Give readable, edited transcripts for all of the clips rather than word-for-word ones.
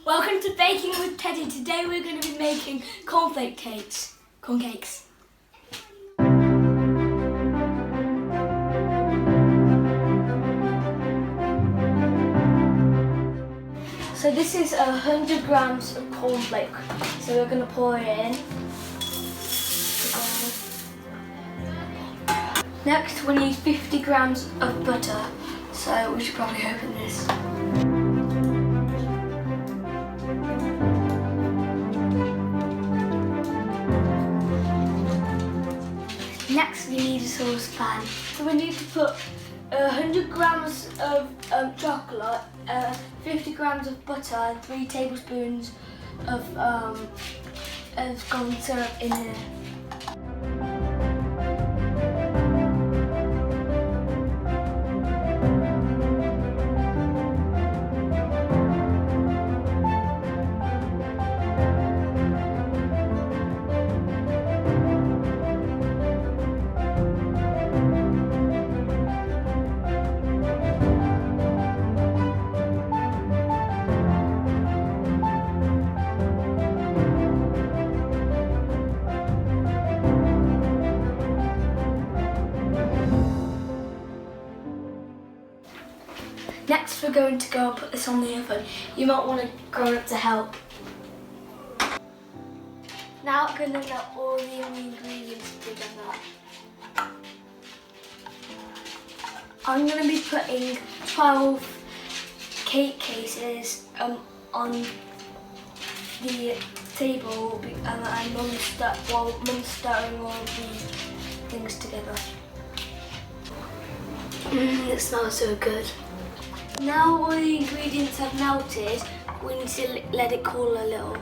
Welcome to Baking with Teddie. Today we're going to be making corn cakes. So this is 100 grams of cornflake. So we're going to pour it in. Next we need 50 grams of butter. So we should probably open this. Next we need a saucepan. So we need to put 100 grams of chocolate, 50 grams of butter and 3 tablespoons of golden syrup in there. Next we're going to go and put this on the oven. You might want a grown-up to help. Now I'm going to get all the ingredients together. I'm going to be putting 12 cake cases on the table and Mum's stirring all the things together. It smells so good. Now all the ingredients have melted, we need to let it cool a little.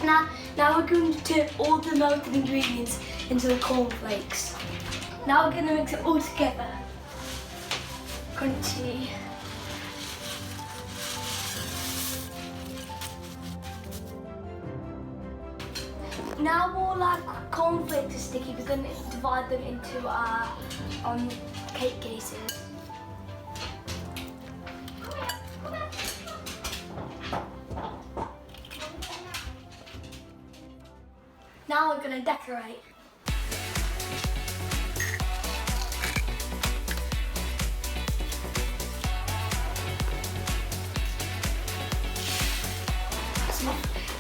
Now we're going to dip all the melted ingredients into the cornflakes. Now we're going to mix it all together. Crunchy. Now all our cornflakes are sticky, we're going to divide them into our cake cases. Now we're going to decorate.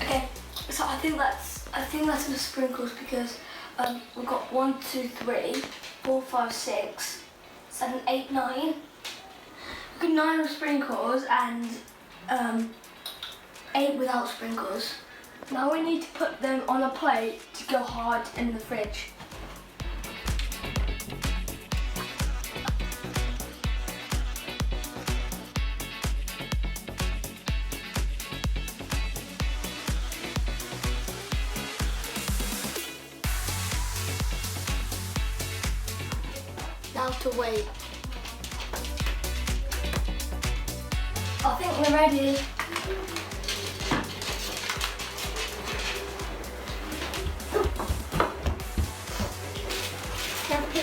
Okay, so I think that's the sprinkles because we've got 1, 2, 3, 4, 5, 6, 7, 8, 9. We've got 9 with sprinkles and 8 without sprinkles. Now we need to put them on a plate to go hard in the fridge. Now to wait. I think we're ready.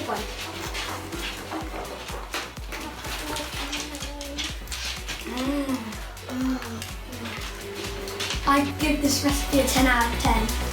One. I give this recipe a 10 out of 10.